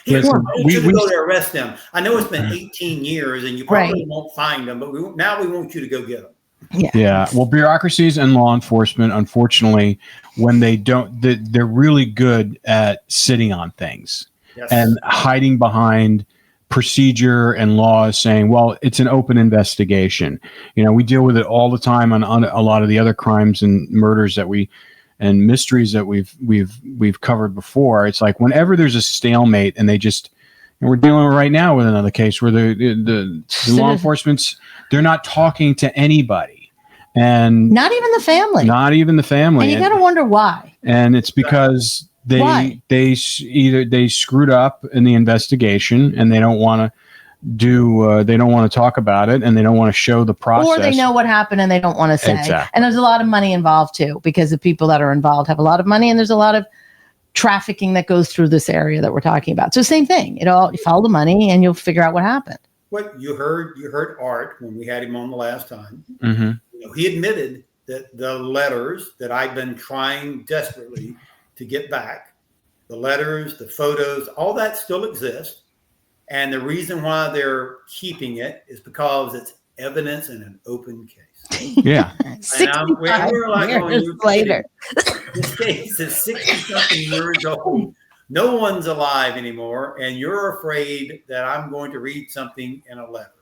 Here, Listen, I want you to go to arrest them. I know it's been 18 years and you probably won't find them, but now we want you to go get them. Yeah. Well, bureaucracies and law enforcement, unfortunately, when they don't, they're really good at sitting on things and hiding behind procedure and laws, saying, well, it's an open investigation. We deal with it all the time on a lot of the other crimes and murders and mysteries that we've covered before. It's like whenever there's a stalemate and we're dealing right now with another case where the law enforcement's, they're not talking to anybody, and not even the family. And you got to wonder why. And it's because they screwed up in the investigation, and they don't want to talk about it, and they don't want to show the process. Or they know what happened and they don't want to say. Exactly. And there's a lot of money involved too, because the people that are involved have a lot of money, and there's a lot of trafficking that goes through this area that we're talking about. So same thing. You follow the money and you'll figure out what happened. What you heard Art when we had him on the last time. Mm-hmm. He admitted that the letters that I've been trying desperately to get back, the letters, the photos, all that still exists. And the reason why they're keeping it is because it's evidence in an open case. Yeah. And we're like, years later. This case is 60-something years old. No one's alive anymore, and you're afraid that I'm going to read something in a letter.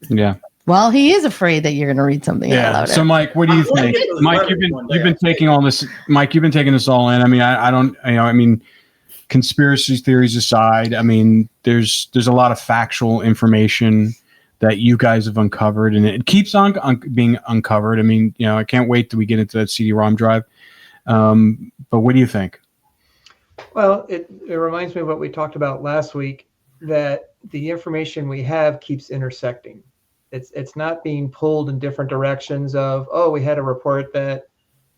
Yeah. Well, he is afraid that you're going to read something in a letter. So, Mike, what do you think? Mike, you've been taking all this. Mike, you've been taking this all in. I mean, I don't. I mean, conspiracy theories aside, I mean, there's a lot of factual information that you guys have uncovered, and it keeps on being uncovered. I mean, I can't wait till we get into that CD-ROM drive. But what do you think? Well, it reminds me of what we talked about last week, that the information we have keeps intersecting. It's not being pulled in different directions of, we had a report that,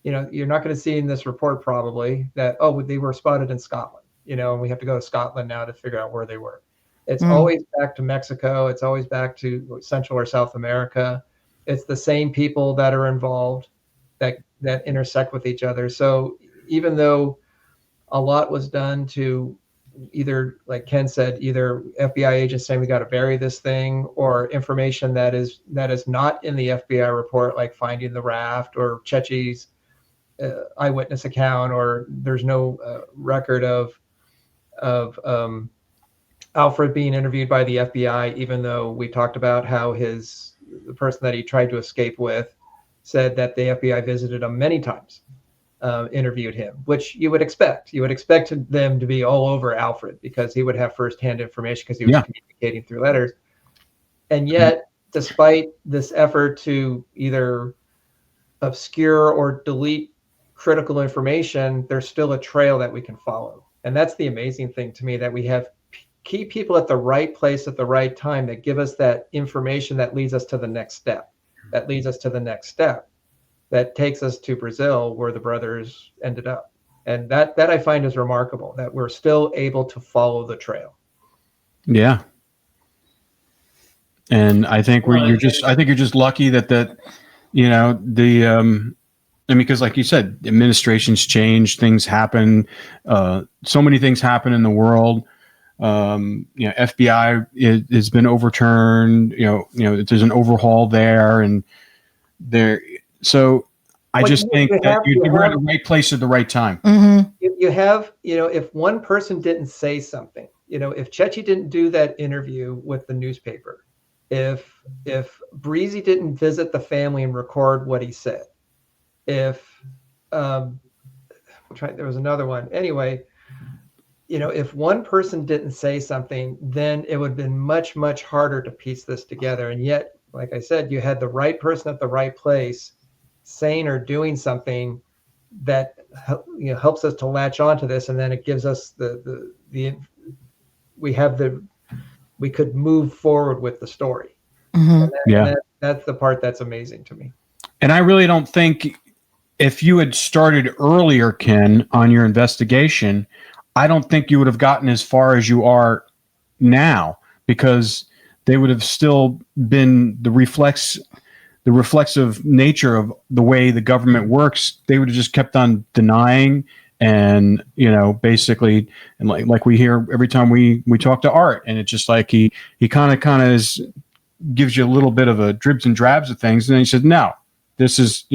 you're not going to see in this report probably that, they were spotted in Scotland, and we have to go to Scotland now to figure out where they were. It's always back to Mexico. It's always back to Central or South America. It's the same people that are involved that intersect with each other. So even though a lot was done to either, like Ken said, either FBI agents saying we got to bury this thing, or information that is not in the FBI report, like finding the raft or Chechi's eyewitness account, or there's no record of Alfred being interviewed by the FBI, even though we talked about how the person that he tried to escape with said that the FBI visited him many times, interviewed him, which you would expect. You would expect them to be all over Alfred because he would have firsthand information because he was communicating through letters. And yet, despite this effort to either obscure or delete critical information, there's still a trail that we can follow. And that's the amazing thing to me, that we have key people at the right place at the right time that give us that information that leads us to the next step, that takes us to Brazil, where the brothers ended up. And that I find is remarkable, that we're still able to follow the trail. Yeah. And I think you're just lucky that because like you said, administrations change, things happen. So many things happen in the world. FBI has been overturned. There's an overhaul there, and there. So I just think that you're at the right place at the right time. Mm-hmm. You have, if one person didn't say something, if Chechi didn't do that interview with the newspaper, if Breezy didn't visit the family and record what he said, there was another one. Anyway, if one person didn't say something, then it would have been much, much harder to piece this together. And yet, like I said, you had the right person at the right place saying or doing something that helps us to latch onto this, and then it gives us we could move forward with the story. Mm-hmm. That's the part that's amazing to me. And I really don't think if you had started earlier, Ken, on your investigation, I don't think you would have gotten as far as you are now, because they would have still been the reflexive nature of the way the government works. They would have just kept on denying, and basically, and like we hear every time we talk to Art, and it's just like he kind of gives you a little bit of a dribs and drabs of things, and then he says, no, this is,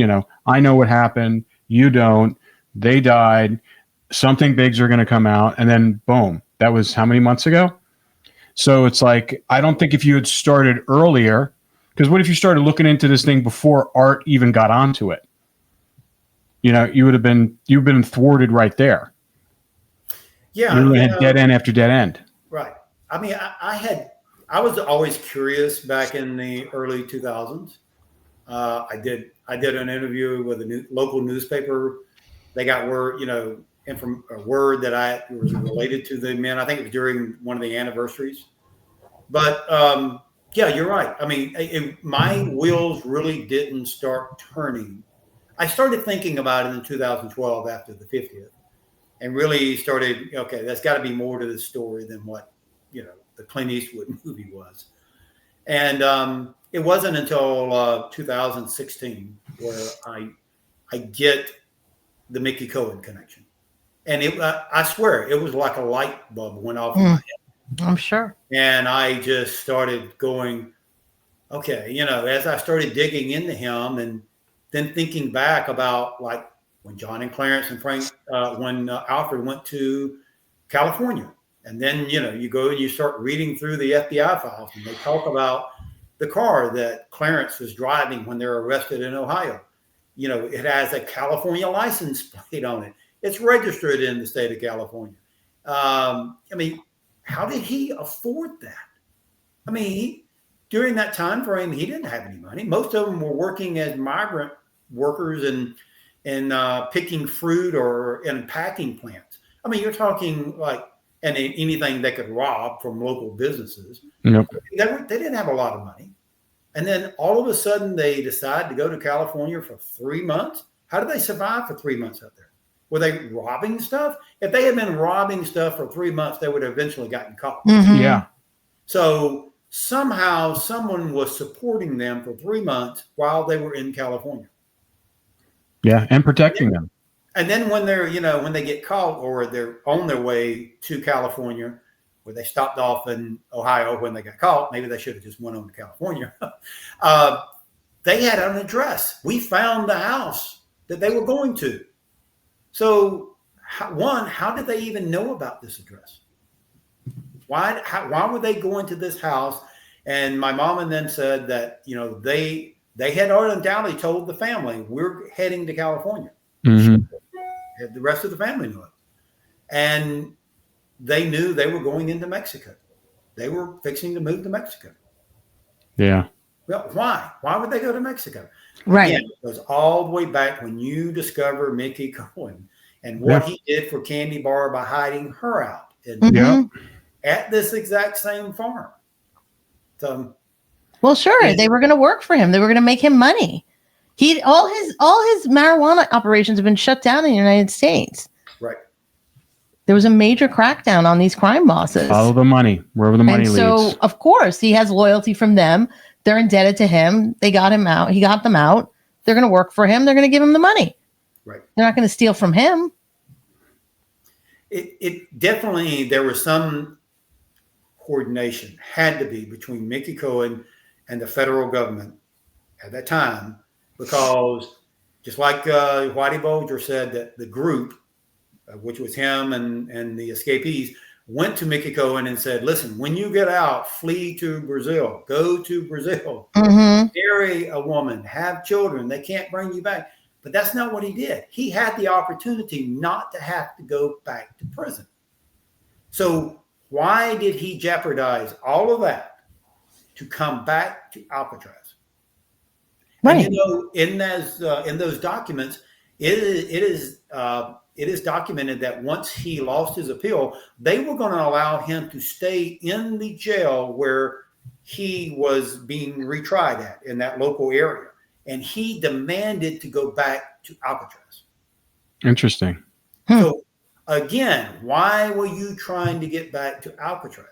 I know what happened, you don't, they died, something big's are going to come out, and then boom, that was how many months ago? So it's like, I don't think if you had started earlier, because what if you started looking into this thing before Art even got onto it? You've been thwarted right there. Yeah. You had dead end after dead end. Right. I mean, I was always curious back in the early 2000s. I did an interview with a local newspaper. They got word, word that I was related to the men. I think it was during one of the anniversaries. But yeah, you're right. I mean, my wheels really didn't start turning. I started thinking about it in 2012 after the 50th, and really started, okay, there's got to be more to the story than what, the Clint Eastwood movie was. And it wasn't until 2016 where I get the Mickey Cohen connection. And I swear, it was like a light bulb went off in my head. I'm sure. And I just started going, okay, as I started digging into him, and then thinking back about like when John and Clarence and Frank, when Alfred went to California. And then, you go and you start reading through the FBI files, and they talk about the car that Clarence was driving when they were arrested in Ohio. It has a California license plate on it. It's registered in the state of California. I mean, how did he afford that? I mean, during that time frame, he didn't have any money. Most of them were working as migrant workers and picking fruit or in packing plants. I mean, you're talking like, and anything they could rob from local businesses. Yep. They didn't have a lot of money. And then all of a sudden they decide to go to California for 3 months. How did they survive for 3 months out there? Were they robbing stuff? If they had been robbing stuff for 3 months, they would have eventually gotten caught. Mm-hmm. Yeah. So somehow someone was supporting them for 3 months while they were in California. Yeah, and protecting them. And then when they're, when they get caught or they're on their way to California, where they stopped off in Ohio when they got caught, maybe they should have just went on to California. They had an address. We found the house that they were going to. So how did they even know about this address? Why were they going to this house? And my mom and them said that, they had undoubtedly told the family, we're heading to California. Mm-hmm. The rest of the family knew it. And they knew they were going into Mexico. They were fixing to move to Mexico. Yeah. Well, why? Why would they go to Mexico? Right. Again, it goes all the way back when you discover Mickey Cohen and what he did for Candy Bar by hiding her out at this exact same farm. So, well, sure, they were going to work for him. They were going to make him money. All his marijuana operations have been shut down in the United States. Right. There was a major crackdown on these crime bosses. Follow the money, wherever the money leads. So, of course, he has loyalty from them. They're indebted to him. They got him out. He got them out. They're going to work for him. They're going to give him the money. Right. They're not going to steal from him. It definitely, there was some coordination, had to be, between Mickey Cohen and the federal government at that time, because just like Whitey Bulger said, that the group, which was him and the escapees, went to Mickey Cohen and said, listen, when you get out, flee to Brazil, go to Brazil, marry a woman, have children. They can't bring you back. But that's not what he did. He had the opportunity not to have to go back to prison. So why did he jeopardize all of that to come back to Alcatraz? Right. And in those documents, it is documented that once he lost his appeal, they were going to allow him to stay in the jail where he was being retried at in that local area. And he demanded to go back to Alcatraz. Interesting. So again, why were you trying to get back to Alcatraz?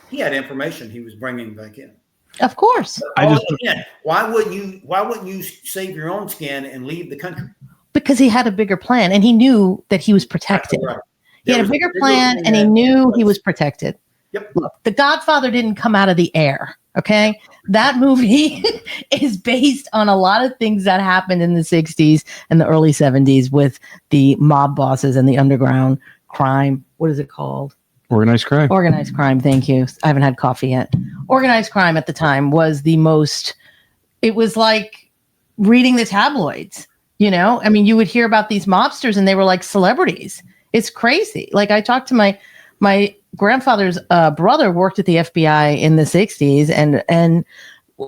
He had information he was bringing back in. Of course. Again, why wouldn't you save your own skin and leave the country? Because he had a bigger plan and he knew that he was protected. Right. He had a bigger plan and he knew he was protected. Yep. Look, The Godfather didn't come out of the air. Okay. That movie is based on a lot of things that happened in the 60s and the early 70s with the mob bosses and the underground crime. What is it called? Organized crime. Organized crime. Thank you. I haven't had coffee yet. Organized crime at the time was it was like reading the tabloids. You know, I mean, you would hear about these mobsters and they were like celebrities. It's crazy. Like I talked to my grandfather's brother worked at the FBI in the 60s and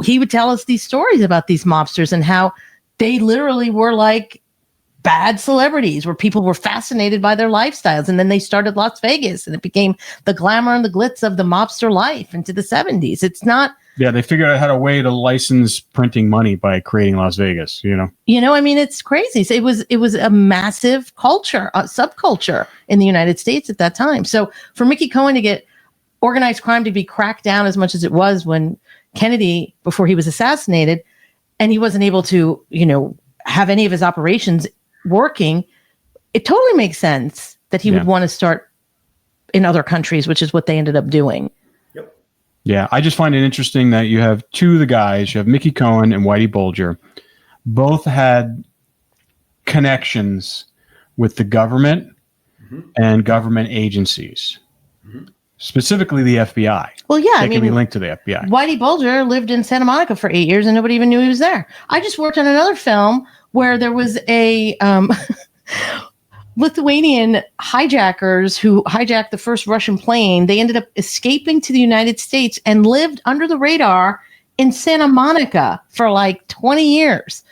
he would tell us these stories about these mobsters and how they literally were like bad celebrities where people were fascinated by their lifestyles. And then they started Las Vegas and it became the glamour and the glitz of the mobster life into the 70s. It's not. Yeah, they figured out how to way to license printing money by creating Las Vegas, you know? I mean, it's crazy. So it was a massive culture, a subculture in the United States at that time. So for Mickey Cohen to get organized crime to be cracked down as much as it was when Kennedy, before he was assassinated, and he wasn't able to, have any of his operations working, it totally makes sense that he would want to start in other countries, which is what they ended up doing. Yeah, I just find it interesting that you have two of the guys, you have Mickey Cohen and Whitey Bulger, both had connections with the government and government agencies, specifically the FBI. Well, yeah, they can be linked to the FBI. Whitey Bulger lived in Santa Monica for 8 years and nobody even knew he was there. I just worked on another film where there was a Lithuanian hijackers who hijacked the first Russian plane. They ended up escaping to the United States and lived under the radar in Santa Monica for like 20 years.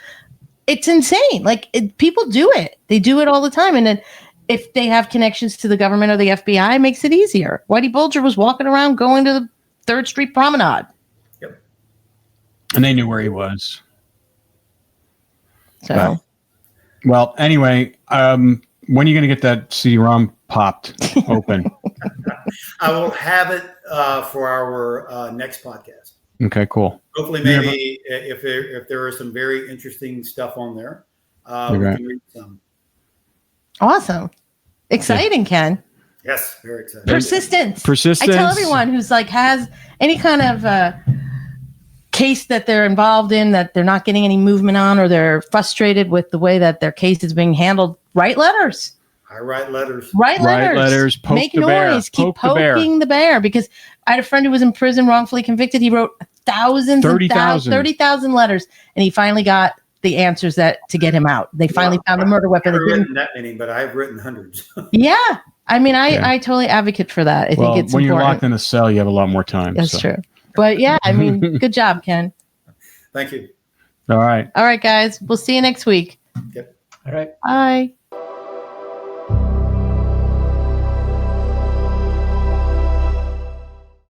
It's insane. Like people do it. They do it all the time. And then if they have connections to the government or the FBI, it makes it easier. Whitey Bulger was walking around going to the 3rd Street Promenade. Yep. And they knew where he was. So, well, anyway, when are you going to get that CD-ROM popped open? I will have it for our next podcast. Okay, cool. Hopefully, maybe if there are some very interesting stuff on there, we can read some. Awesome. Exciting, Ken. Yes, very exciting. Persistence. I tell everyone who's like has any kind of case that they're involved in that they're not getting any movement on or they're frustrated with the way that their case is being handled, write letters. I write letters. Write letters. Make noise. Keep poking the bear. Because I had a friend who was in prison wrongfully convicted. He wrote 30,000 letters, and he finally got the answers to get him out. They finally found the murder weapon. I've written that many, but I've written hundreds. Yeah. I mean, I totally advocate for that. I think it's when important. You're locked in a cell, you have a lot more time. That's true. But yeah, I mean, good job, Ken. Thank you. All right. All right, guys. We'll see you next week. Yep. All right. Bye.